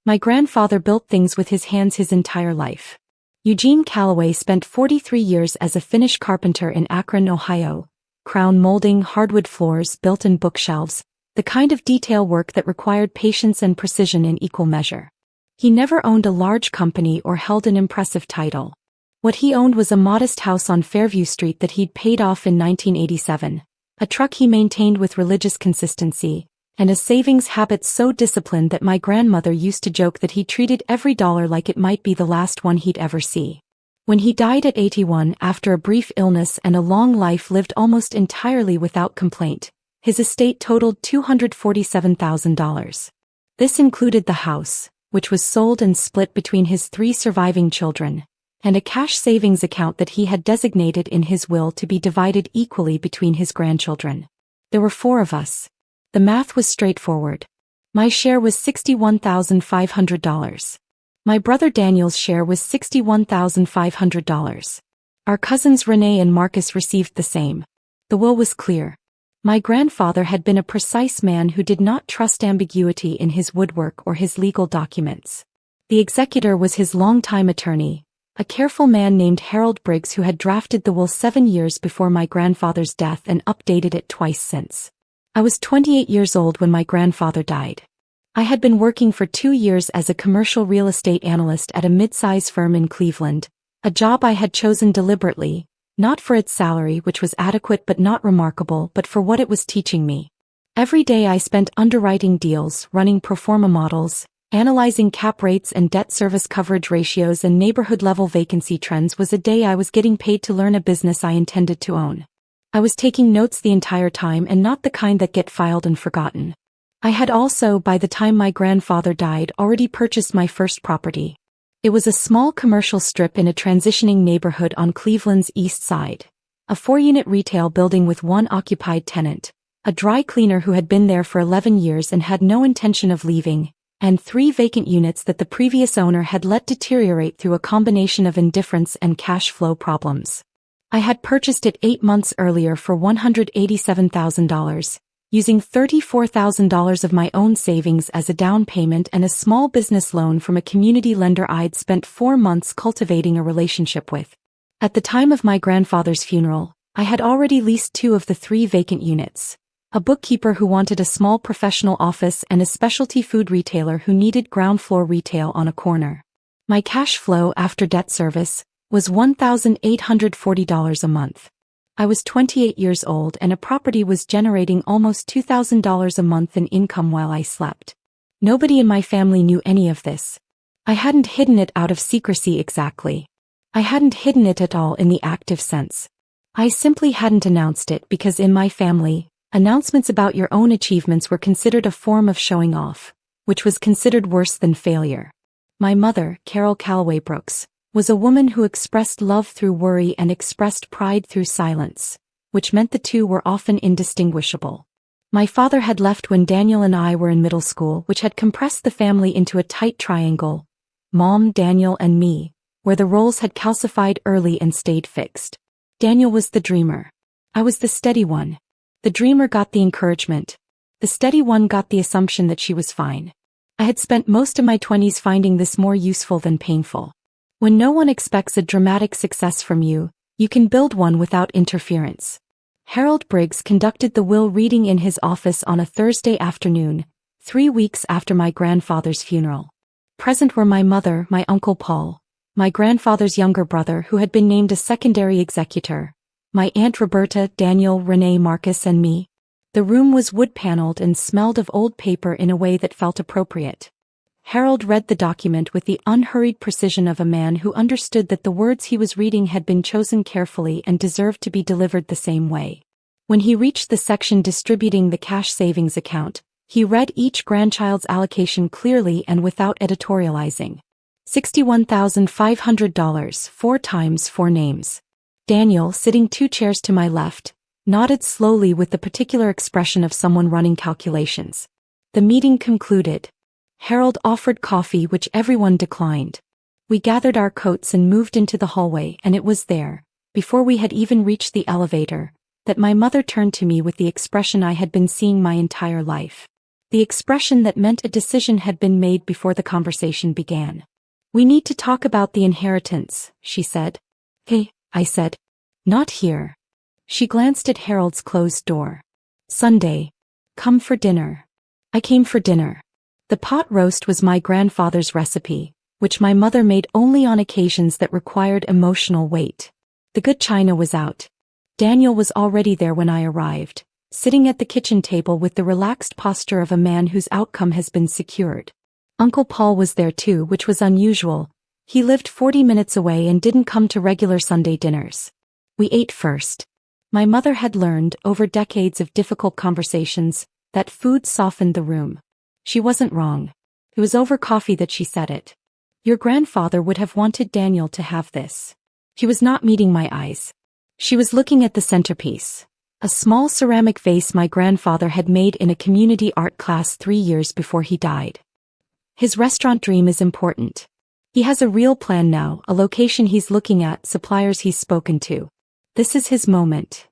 My grandfather built things with his hands his entire life. Eugene Calloway spent 43 years as a Finnish carpenter in Akron, Ohio. Crown molding, hardwood floors, built-in bookshelves, the kind of detail work that required patience and precision in equal measure. He never owned a large company or held an impressive title. What he owned was a modest house on Fairview Street that he'd paid off in 1987, a truck he maintained with religious consistency, and a savings habit so disciplined that my grandmother used to joke that he treated every dollar like it might be the last one he'd ever see. When he died at 81 after a brief illness and a long life lived almost entirely without complaint, his estate totaled $247,000. This included the house, which was sold and split between his 3 surviving children, and a cash savings account that he had designated in his will to be divided equally between his grandchildren. There were 4 of us. The math was straightforward. My share was $61,500. My brother Daniel's share was $61,500. Our cousins Renee and Marcus received the same. The will was clear. My grandfather had been a precise man who did not trust ambiguity in his woodwork or his legal documents. The executor was his longtime attorney, a careful man named Harold Briggs who had drafted the will 7 years before my grandfather's death and updated it twice since. I was 28 years old when my grandfather died. I had been working for 2 years as a commercial real estate analyst at a mid-size firm in Cleveland, a job I had chosen deliberately, not for its salary which was adequate but not remarkable, but for what it was teaching me. Every day I spent underwriting deals, running pro forma models, analyzing cap rates and debt service coverage ratios and neighborhood-level vacancy trends was a day I was getting paid to learn a business I intended to own. I was taking notes the entire time and not the kind that get filed and forgotten. I had also, by the time my grandfather died, already purchased my first property. It was a small commercial strip in a transitioning neighborhood on Cleveland's east side. A 4-unit retail building with 1 occupied tenant, a dry cleaner who had been there for 11 years and had no intention of leaving, and 3 vacant units that the previous owner had let deteriorate through a combination of indifference and cash flow problems. I had purchased it 8 months earlier for $187,000, using $34,000 of my own savings as a down payment and a small business loan from a community lender I'd spent 4 months cultivating a relationship with. At the time of my grandfather's funeral, I had already leased 2 of the 3 vacant units, a bookkeeper who wanted a small professional office and a specialty food retailer who needed ground floor retail on a corner. My cash flow after debt service was $1,840 a month. I was 28 years old and a property was generating almost $2,000 a month in income while I slept. Nobody in my family knew any of this. I hadn't hidden it out of secrecy exactly. I hadn't hidden it at all in the active sense. I simply hadn't announced it because in my family, announcements about your own achievements were considered a form of showing off, which was considered worse than failure. My mother, Carol Calloway Brooks, was a woman who expressed love through worry and expressed pride through silence, which meant the two were often indistinguishable. My father had left when Daniel and I were in middle school, which had compressed the family into a tight triangle, Mom, Daniel, and me, where the roles had calcified early and stayed fixed. Daniel was the dreamer. I was the steady one. The dreamer got the encouragement. The steady one got the assumption that she was fine. I had spent most of my 20s finding this more useful than painful. When no one expects a dramatic success from you, you can build one without interference. Harold Briggs conducted the will reading in his office on a Thursday afternoon, 3 weeks after my grandfather's funeral. Present were my mother, my Uncle Paul, my grandfather's younger brother who had been named a secondary executor, my Aunt Roberta, Daniel, Renee, Marcus, and me. The room was wood-paneled and smelled of old paper in a way that felt appropriate. Harold read the document with the unhurried precision of a man who understood that the words he was reading had been chosen carefully and deserved to be delivered the same way. When he reached the section distributing the cash savings account, he read each grandchild's allocation clearly and without editorializing. $61,500, 4 times 4 names. Daniel, sitting 2 chairs to my left, nodded slowly with the particular expression of someone running calculations. The meeting concluded. Harold offered coffee which everyone declined. We gathered our coats and moved into the hallway, and it was there, before we had even reached the elevator, that my mother turned to me with the expression I had been seeing my entire life. the expression that meant a decision had been made before the conversation began. "We need to talk about the inheritance," she said. "Hey," I said. "Not here." She glanced at Harold's closed door. "Sunday. Come for dinner." I came for dinner. The pot roast was my grandfather's recipe, which my mother made only on occasions that required emotional weight. The good china was out. Daniel was already there when I arrived, sitting at the kitchen table with the relaxed posture of a man whose outcome has been secured. Uncle Paul was there too, which was unusual. He lived 40 minutes away and didn't come to regular Sunday dinners. We ate first. My mother had learned, over decades of difficult conversations, that food softened the room. She wasn't wrong. It was over coffee that she said it. "Your grandfather would have wanted Daniel to have this." She was not meeting my eyes. She was looking at the centerpiece, a small ceramic vase my grandfather had made in a community art class 3 years before he died. His restaurant dream is important. He has a real plan now, a location he's looking at, suppliers he's spoken to. This is his moment.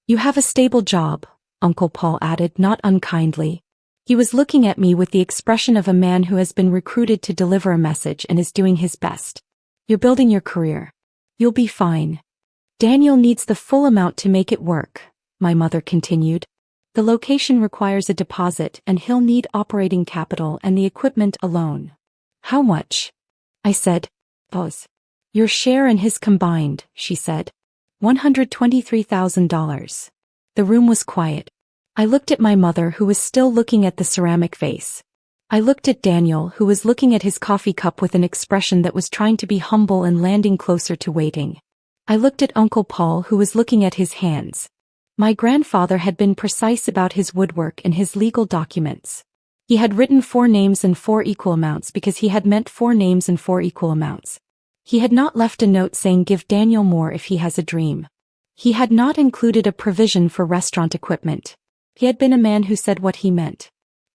"You have a stable job," Uncle Paul added, not unkindly. He was looking at me with the expression of a man who has been recruited to deliver a message and is doing his best. "You're building your career. You'll be fine. Daniel needs the full amount to make it work," my mother continued. "The location requires a deposit and he'll need operating capital and the equipment alone." "How much?" I said. "Both. Your share and his combined," she said. $123,000. The room was quiet. I looked at my mother, who was still looking at the ceramic vase. I looked at Daniel, who was looking at his coffee cup with an expression that was trying to be humble and landing closer to waiting. I looked at Uncle Paul, who was looking at his hands. My grandfather had been precise about his woodwork and his legal documents. He had written 4 names and 4 equal amounts because he had meant 4 names and 4 equal amounts. He had not left a note saying give Daniel more if he has a dream. He had not included a provision for restaurant equipment. He had been a man who said what he meant.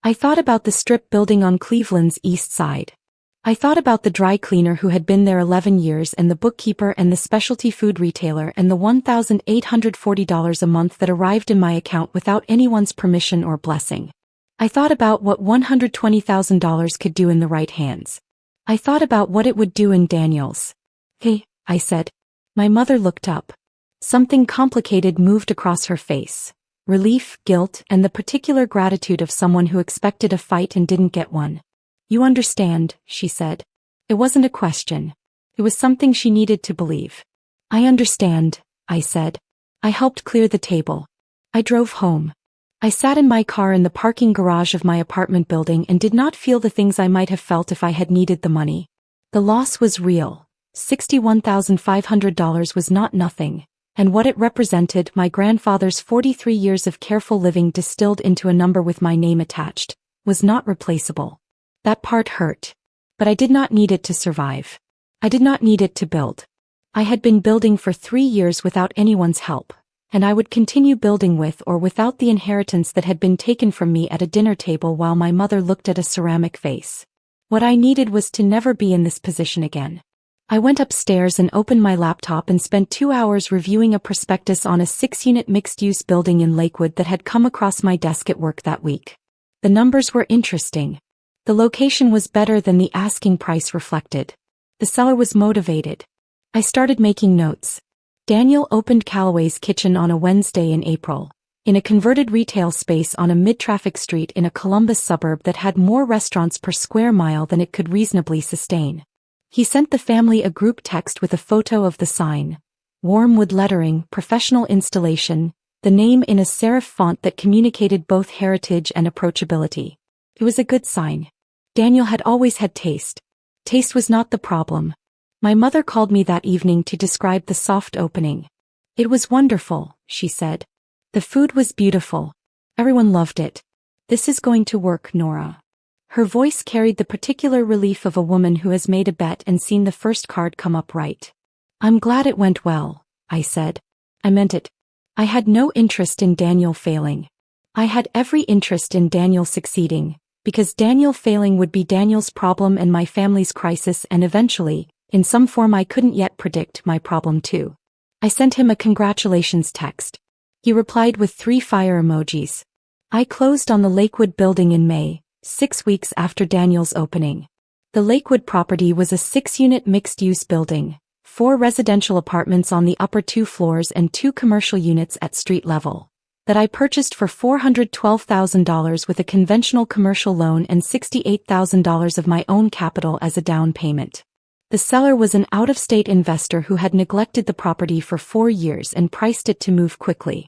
I thought about the strip building on Cleveland's east side. I thought about the dry cleaner who had been there 11 years and the bookkeeper and the specialty food retailer and the $1,840 a month that arrived in my account without anyone's permission or blessing. I thought about what $120,000 could do in the right hands. I thought about what it would do in Daniel's. "Hey," I said. My mother looked up. Something complicated moved across her face. Relief, guilt, and the particular gratitude of someone who expected a fight and didn't get one. "You understand," she said. It wasn't a question. It was something she needed to believe. "I understand," I said. I helped clear the table. I drove home. I sat in my car in the parking garage of my apartment building and did not feel the things I might have felt if I had needed the money. The loss was real. $61,500 was not nothing. And what it represented, my grandfather's 43 years of careful living distilled into a number with my name attached, was not replaceable. That part hurt. But I did not need it to survive. I did not need it to build. I had been building for 3 years without anyone's help, and I would continue building with or without the inheritance that had been taken from me at a dinner table while my mother looked at a ceramic vase. What I needed was to never be in this position again. I went upstairs and opened my laptop and spent 2 hours reviewing a prospectus on a 6-unit mixed-use building in Lakewood that had come across my desk at work that week. The numbers were interesting. The location was better than the asking price reflected. The seller was motivated. I started making notes. Daniel opened Calloway's kitchen on a Wednesday in April, in a converted retail space on a mid-traffic street in a Columbus suburb that had more restaurants per square mile than it could reasonably sustain. He sent the family a group text with a photo of the sign, warm wood lettering, professional installation, the name in a serif font that communicated both heritage and approachability. It was a good sign. Daniel had always had taste. Taste was not the problem. My mother called me that evening to describe the soft opening. "It was wonderful," she said. "The food was beautiful. Everyone loved it. This is going to work, Nora." Her voice carried the particular relief of a woman who has made a bet and seen the first card come up right. "I'm glad it went well," I said. I meant it. I had no interest in Daniel failing. I had every interest in Daniel succeeding, because Daniel failing would be Daniel's problem and my family's crisis, and eventually, in some form I couldn't yet predict, my problem too. I sent him a congratulations text. He replied with 3 fire emojis. I closed on the Lakewood building in May, 6 weeks after Daniel's opening. The Lakewood property was a 6-unit mixed-use building, 4 residential apartments on the upper 2 floors and 2 commercial units at street level, that I purchased for $412,000 with a conventional commercial loan and $68,000 of my own capital as a down payment. The seller was an out-of-state investor who had neglected the property for 4 years and priced it to move quickly.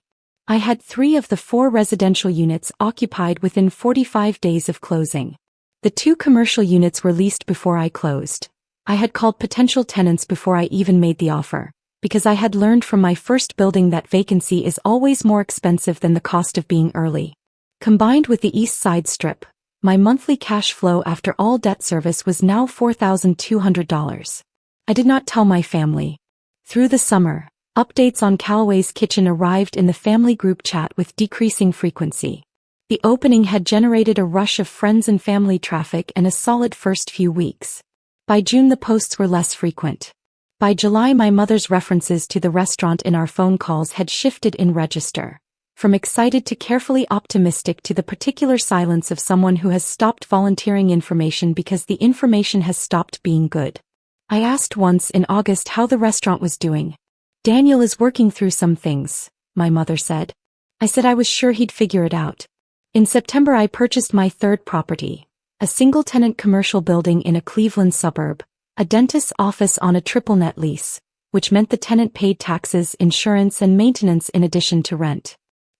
I had 3 of the 4 residential units occupied within 45 days of closing. The 2 commercial units were leased before I closed. I had called potential tenants before I even made the offer, because I had learned from my first building that vacancy is always more expensive than the cost of being early. Combined with the East Side Strip, my monthly cash flow after all debt service was now $4,200. I did not tell my family. Through the summer, updates on Calloway's kitchen arrived in the family group chat with decreasing frequency. The opening had generated a rush of friends and family traffic and a solid first few weeks. By June the posts were less frequent. By July my mother's references to the restaurant in our phone calls had shifted in register. From excited to carefully optimistic to the particular silence of someone who has stopped volunteering information because the information has stopped being good. I asked once in August how the restaurant was doing. "Daniel is working through some things," my mother said. I said I was sure he'd figure it out. In September I purchased my 3rd property, a single-tenant commercial building in a Cleveland suburb, a dentist's office on a triple net lease, which meant the tenant paid taxes, insurance and maintenance in addition to rent.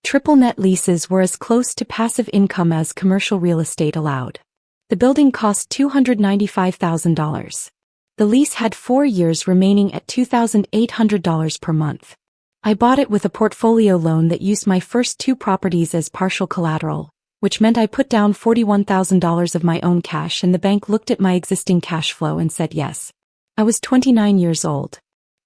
Triple net leases were as close to passive income as commercial real estate allowed. The building cost $295,000. The lease had 4 years remaining at $2,800 per month. I bought it with a portfolio loan that used my first 2 properties as partial collateral, which meant I put down $41,000 of my own cash and the bank looked at my existing cash flow and said yes. I was 29 years old.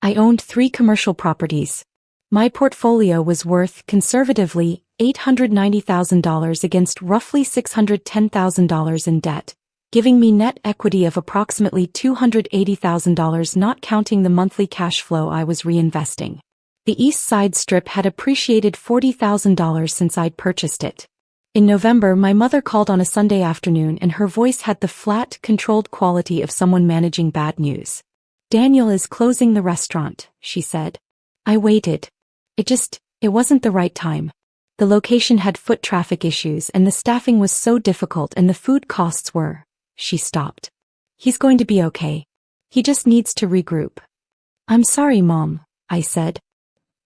I owned 3 commercial properties. My portfolio was worth, conservatively, $890,000 against roughly $610,000 in debt, giving me net equity of approximately $280,000 not counting the monthly cash flow I was reinvesting. The East Side Strip had appreciated $40,000 since I'd purchased it. In November my mother called on a Sunday afternoon and her voice had the flat, controlled quality of someone managing bad news. "Daniel is closing the restaurant," she said. I waited. It wasn't the right time. The location had foot traffic issues and the staffing was so difficult and the food costs were. She stopped. "He's going to be okay. He just needs to regroup." "I'm sorry, Mom," I said.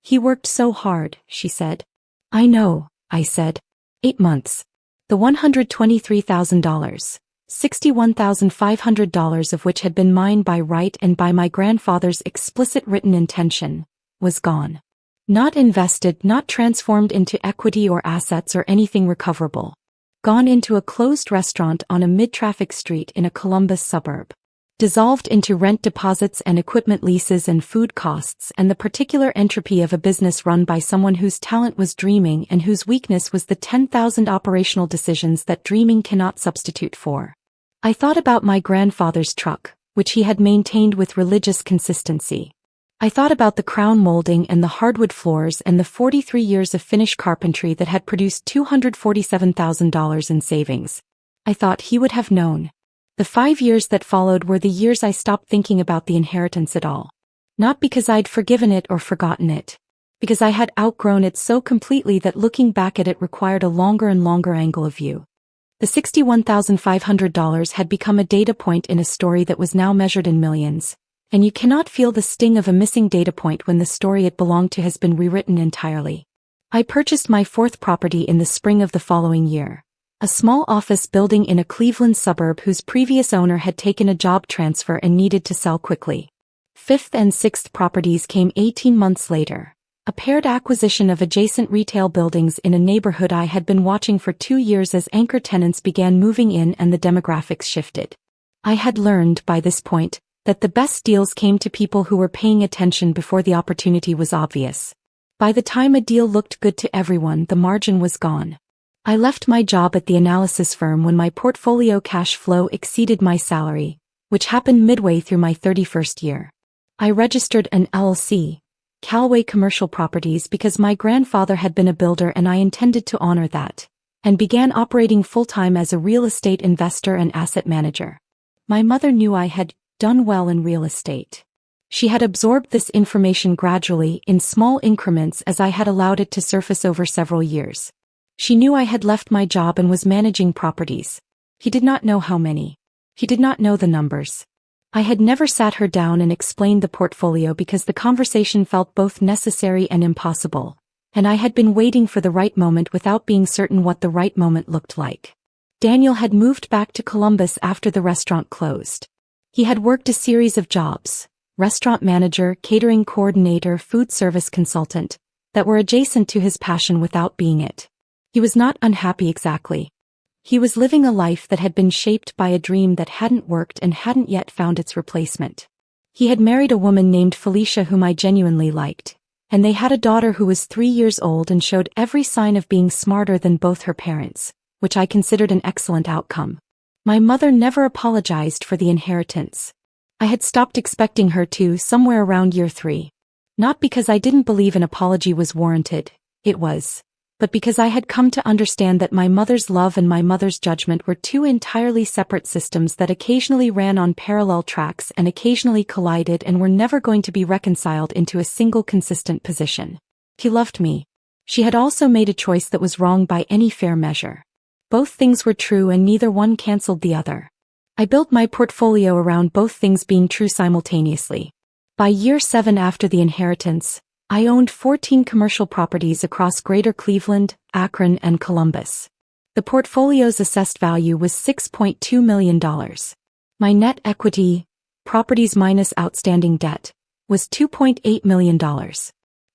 "He worked so hard," she said. "I know," I said. 8 months. The $123,000, $61,500 of which had been mine by right and by my grandfather's explicit written intention, was gone. Not invested, not transformed into equity or assets or anything recoverable. Gone into a closed restaurant on a mid-traffic street in a Columbus suburb. Dissolved into rent deposits and equipment leases and food costs and the particular entropy of a business run by someone whose talent was dreaming and whose weakness was the 10,000 operational decisions that dreaming cannot substitute for. I thought about my grandfather's truck, which he had maintained with religious consistency. I thought about the crown molding and the hardwood floors and the 43 years of Finnish carpentry that had produced $247,000 in savings. I thought he would have known. The 5 years that followed were the years I stopped thinking about the inheritance at all. Not because I'd forgiven it or forgotten it. Because I had outgrown it so completely that looking back at it required a longer and longer angle of view. The $61,500 had become a data point in a story that was now measured in millions. And you cannot feel the sting of a missing data point when the story it belonged to has been rewritten entirely. I purchased my 4th property in the spring of the following year. A small office building in a Cleveland suburb whose previous owner had taken a job transfer and needed to sell quickly. 5th and 6th properties came 18 months later. A paired acquisition of adjacent retail buildings in a neighborhood I had been watching for 2 years as anchor tenants began moving in and the demographics shifted. I had learned, by this point, that the best deals came to people who were paying attention before the opportunity was obvious. By the time a deal looked good to everyone, the margin was gone. I left my job at the analysis firm when my portfolio cash flow exceeded my salary, which happened midway through my 31st year. I registered an LLC, Calloway Commercial Properties, because my grandfather had been a builder and I intended to honor that, and began operating full-time as a real estate investor and asset manager. My mother knew I had done well in real estate. She had absorbed this information gradually in small increments as I had allowed it to surface over several years. She knew I had left my job and was managing properties. He did not know how many. He did not know the numbers. I had never sat her down and explained the portfolio because the conversation felt both necessary and impossible, and I had been waiting for the right moment without being certain what the right moment looked like. Daniel had moved back to Columbus after the restaurant closed. He had worked a series of jobs, restaurant manager, catering coordinator, food service consultant, that were adjacent to his passion without being it. He was not unhappy exactly. He was living a life that had been shaped by a dream that hadn't worked and hadn't yet found its replacement. He had married a woman named Felicia whom I genuinely liked, and they had a daughter who was 3 years old and showed every sign of being smarter than both her parents, which I considered an excellent outcome. My mother never apologized for the inheritance. I had stopped expecting her to somewhere around year 3. Not because I didn't believe an apology was warranted, but because I had come to understand that my mother's love and my mother's judgment were two entirely separate systems that occasionally ran on parallel tracks and occasionally collided and were never going to be reconciled into a single consistent position. She loved me. She had also made a choice that was wrong by any fair measure. Both things were true and neither one canceled the other. I built my portfolio around both things being true simultaneously. By year 7 after the inheritance, I owned 14 commercial properties across Greater Cleveland, Akron, and Columbus. The portfolio's assessed value was $6.2 million. My net equity, properties minus outstanding debt, was $2.8 million.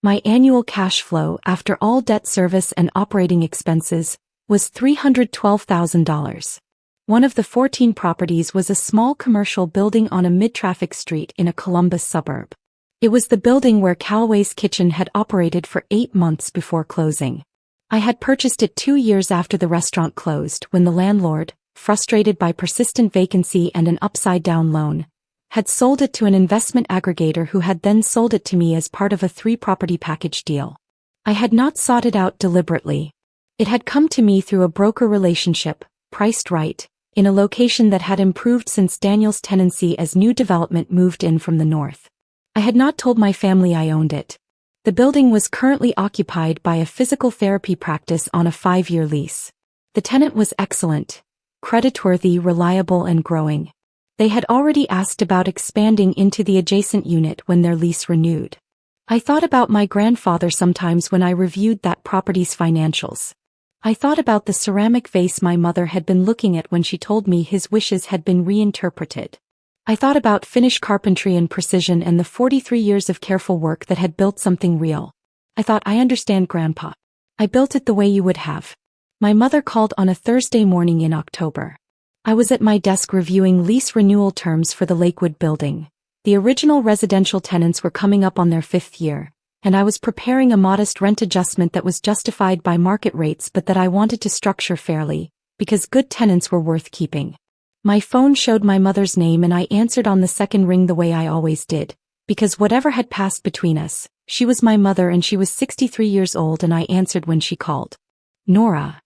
My annual cash flow after all debt service and operating expenses was $312,000. One of the 14 properties was a small commercial building on a mid-traffic street in a Columbus suburb. It was the building where Calloway's kitchen had operated for 8 months before closing. I had purchased it 2 years after the restaurant closed when the landlord, frustrated by persistent vacancy and an upside-down loan, had sold it to an investment aggregator who had then sold it to me as part of a 3-property package deal. I had not sought it out deliberately. It had come to me through a broker relationship, priced right, in a location that had improved since Daniel's tenancy as new development moved in from the north. I had not told my family I owned it. The building was currently occupied by a physical therapy practice on a 5-year lease. The tenant was excellent, creditworthy, reliable, and growing. They had already asked about expanding into the adjacent unit when their lease renewed. I thought about my grandfather sometimes when I reviewed that property's financials. I thought about the ceramic vase my mother had been looking at when she told me his wishes had been reinterpreted. I thought about Finnish carpentry and precision and the 43 years of careful work that had built something real. I thought, I understand, Grandpa. I built it the way you would have. My mother called on a Thursday morning in October. I was at my desk reviewing lease renewal terms for the Lakewood building. The original residential tenants were coming up on their 5th year, and I was preparing a modest rent adjustment that was justified by market rates but that I wanted to structure fairly, because good tenants were worth keeping. My phone showed my mother's name and I answered on the second ring the way I always did, because whatever had passed between us, she was my mother and she was 63 years old and I answered when she called. Nora.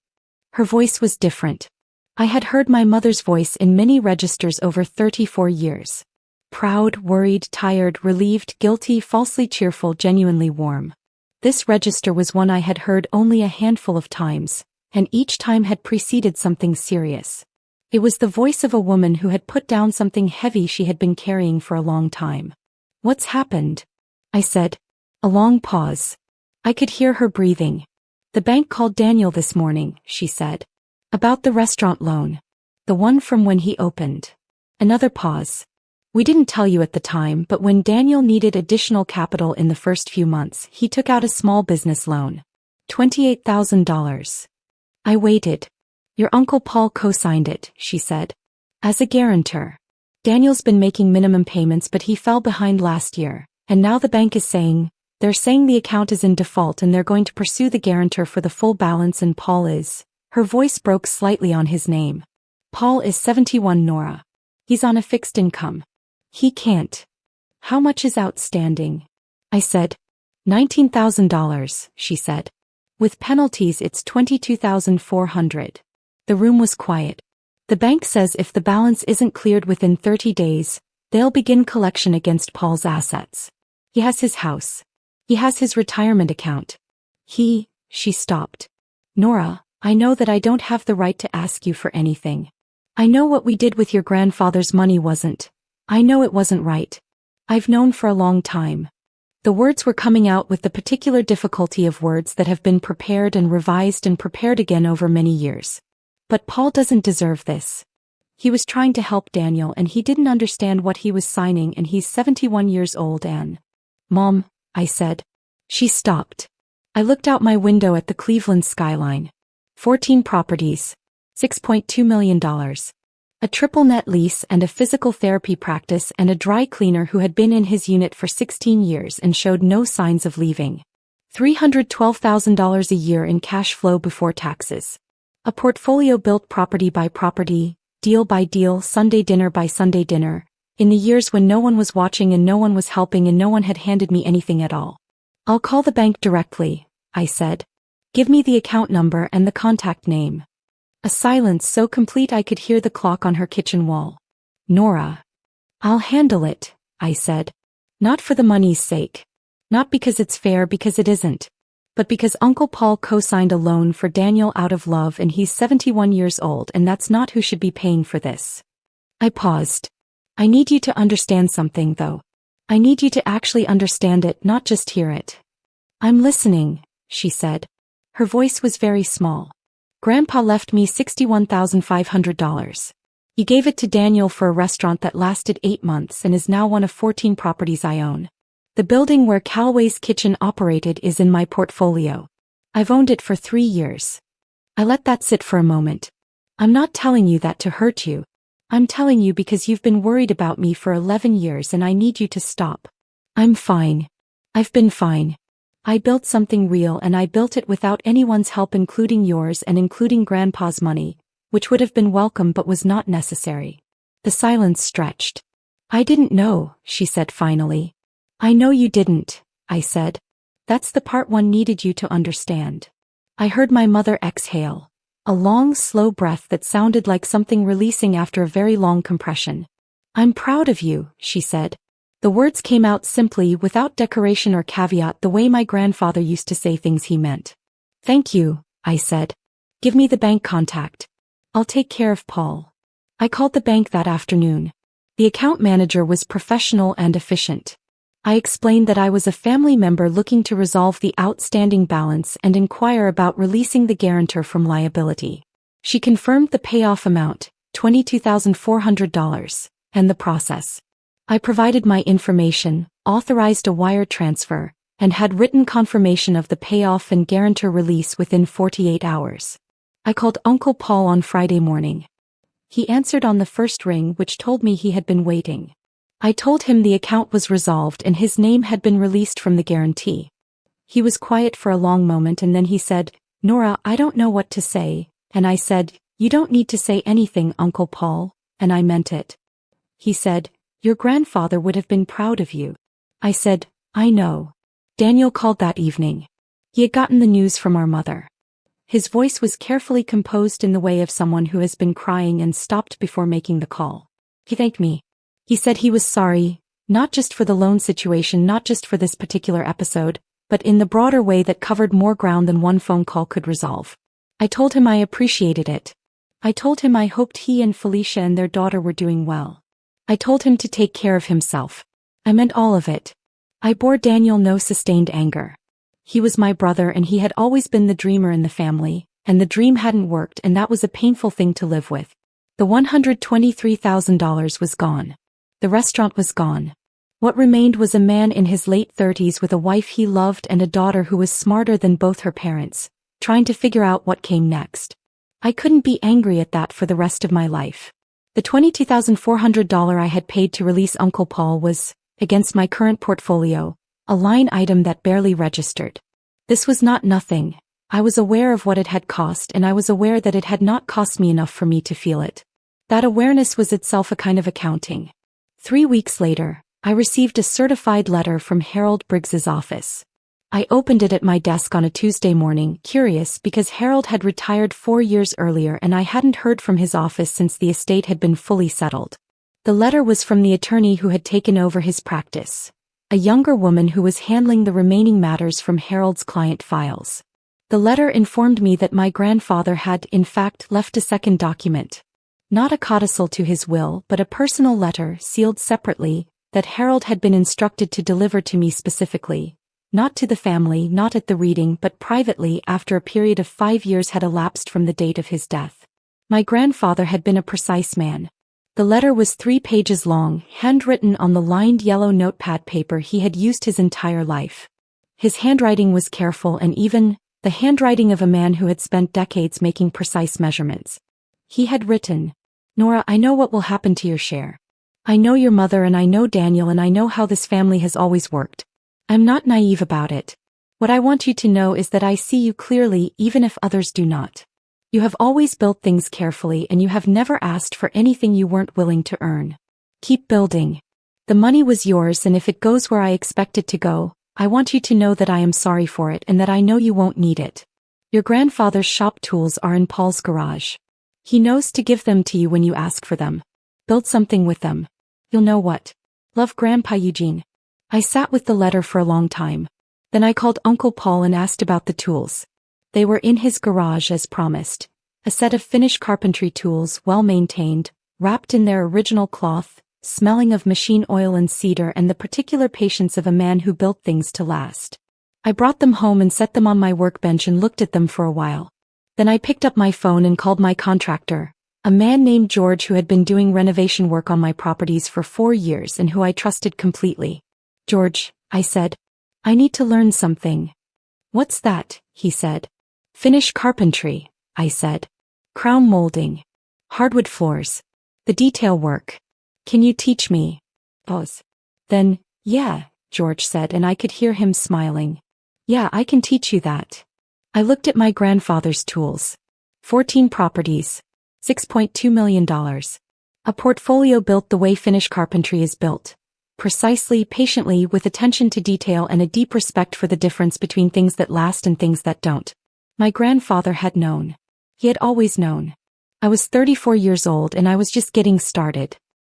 Her voice was different. I had heard my mother's voice in many registers over 34 years. Proud, worried, tired, relieved, guilty, falsely cheerful, genuinely warm. This register was one I had heard only a handful of times, and each time had preceded something serious. It was the voice of a woman who had put down something heavy she had been carrying for a long time. What's happened? I said. A long pause. I could hear her breathing. The bank called Daniel this morning, she said. About the restaurant loan. The one from when he opened. Another pause. We didn't tell you at the time, but when Daniel needed additional capital in the first few months, he took out a small business loan. $28,000. I waited. Your Uncle Paul co-signed it, she said. As a guarantor. Daniel's been making minimum payments but he fell behind last year, and now the bank is saying, they're saying the account is in default and they're going to pursue the guarantor for the full balance and Paul is. Her voice broke slightly on his name. Paul is 71, Nora. He's on a fixed income. He can't. How much is outstanding? I said. $19,000, she said. With penalties it's $22,400. The room was quiet. The bank says if the balance isn't cleared within 30 days, they'll begin collection against Paul's assets. He has his house. He has his retirement account. She stopped. Nora, I know that I don't have the right to ask you for anything. I know what we did with your grandfather's money wasn't. I know it wasn't right. I've known for a long time. The words were coming out with the particular difficulty of words that have been prepared and revised and prepared again over many years. But Paul doesn't deserve this. He was trying to help Daniel and he didn't understand what he was signing and he's 71 years old and... Mom, I said. She stopped. I looked out my window at the Cleveland skyline. 14 properties. $6.2 million. A triple net lease and a physical therapy practice and a dry cleaner who had been in his unit for 16 years and showed no signs of leaving. $312,000 a year in cash flow before taxes. A portfolio built property by property, deal by deal, Sunday dinner by Sunday dinner, in the years when no one was watching and no one was helping and no one had handed me anything at all. I'll call the bank directly, I said. Give me the account number and the contact name. A silence so complete I could hear the clock on her kitchen wall. Nora. I'll handle it, I said. Not for the money's sake. Not because it's fair, because it isn't. But because Uncle Paul co-signed a loan for Daniel out of love and he's 71 years old and that's not who should be paying for this. I paused. I need you to understand something though. I need you to actually understand it, not just hear it. I'm listening, she said. Her voice was very small. Grandpa left me $61,500. He gave it to Daniel for a restaurant that lasted 8 months and is now one of 14 properties I own. The building where Calloway's kitchen operated is in my portfolio. I've owned it for 3 years. I let that sit for a moment. I'm not telling you that to hurt you. I'm telling you because you've been worried about me for 11 years and I need you to stop. I'm fine. I've been fine. I built something real and I built it without anyone's help, including yours and including Grandpa's money, which would have been welcome but was not necessary. The silence stretched. I didn't know, she said finally. I know you didn't, I said. That's the part one needed you to understand. I heard my mother exhale. A long, slow breath that sounded like something releasing after a very long compression. I'm proud of you, she said. The words came out simply, without decoration or caveat, the way my grandfather used to say things he meant. Thank you, I said. Give me the bank contact. I'll take care of Paul. I called the bank that afternoon. The account manager was professional and efficient. I explained that I was a family member looking to resolve the outstanding balance and inquire about releasing the guarantor from liability. She confirmed the payoff amount, $22,400, and the process. I provided my information, authorized a wire transfer, and had written confirmation of the payoff and guarantor release within 48 hours. I called Uncle Paul on Friday morning. He answered on the first ring, which told me he had been waiting. I told him the account was resolved and his name had been released from the guarantee. He was quiet for a long moment and then he said, Nora, I don't know what to say, and I said, you don't need to say anything, Uncle Paul, and I meant it. He said, your grandfather would have been proud of you. I said, I know. Daniel called that evening. He had gotten the news from our mother. His voice was carefully composed in the way of someone who has been crying and stopped before making the call. He thanked me. He said he was sorry, not just for the loan situation, not just for this particular episode, but in the broader way that covered more ground than one phone call could resolve. I told him I appreciated it. I told him I hoped he and Felicia and their daughter were doing well. I told him to take care of himself. I meant all of it. I bore Daniel no sustained anger. He was my brother and he had always been the dreamer in the family, and the dream hadn't worked and that was a painful thing to live with. The $123,000 was gone. The restaurant was gone. What remained was a man in his late 30s with a wife he loved and a daughter who was smarter than both her parents, trying to figure out what came next. I couldn't be angry at that for the rest of my life. The $22,400 I had paid to release Uncle Paul was, against my current portfolio, a line item that barely registered. This was not nothing. I was aware of what it had cost and I was aware that it had not cost me enough for me to feel it. That awareness was itself a kind of accounting. 3 weeks later, I received a certified letter from Harold Briggs's office. I opened it at my desk on a Tuesday morning, curious because Harold had retired 4 years earlier and I hadn't heard from his office since the estate had been fully settled. The letter was from the attorney who had taken over his practice, a younger woman who was handling the remaining matters from Harold's client files. The letter informed me that my grandfather had, in fact, left a second document. Not a codicil to his will, but a personal letter, sealed separately, that Harold had been instructed to deliver to me specifically. Not to the family, not at the reading, but privately after a period of 5 years had elapsed from the date of his death. My grandfather had been a precise man. The letter was 3 pages long, handwritten on the lined yellow notepad paper he had used his entire life. His handwriting was careful and even, the handwriting of a man who had spent decades making precise measurements. He had written, "Nora, I know what will happen to your share. I know your mother and I know Daniel and I know how this family has always worked. I'm not naive about it. What I want you to know is that I see you clearly even if others do not. You have always built things carefully and you have never asked for anything you weren't willing to earn. Keep building. The money was yours and if it goes where I expect it to go, I want you to know that I am sorry for it and that I know you won't need it. Your grandfather's shop tools are in Paul's garage. He knows to give them to you when you ask for them. Build something with them. You'll know what. Love, Grandpa Eugene." I sat with the letter for a long time. Then I called Uncle Paul and asked about the tools. They were in his garage as promised. A set of finished carpentry tools, well maintained, wrapped in their original cloth, smelling of machine oil and cedar and the particular patience of a man who built things to last. I brought them home and set them on my workbench and looked at them for a while. Then I picked up my phone and called my contractor, a man named George who had been doing renovation work on my properties for 4 years and who I trusted completely. "George," I said, "I need to learn something." "What's that?" he said. "Finish carpentry," I said. "Crown molding. Hardwood floors. The detail work. Can you teach me?" Pause. "Then, yeah," George said and I could hear him smiling. "Yeah, I can teach you that." I looked at my grandfather's tools. 14 properties. $6.2 million. A portfolio built the way finished carpentry is built. Precisely, patiently, with attention to detail and a deep respect for the difference between things that last and things that don't. My grandfather had known. He had always known. I was 34 years old and I was just getting started.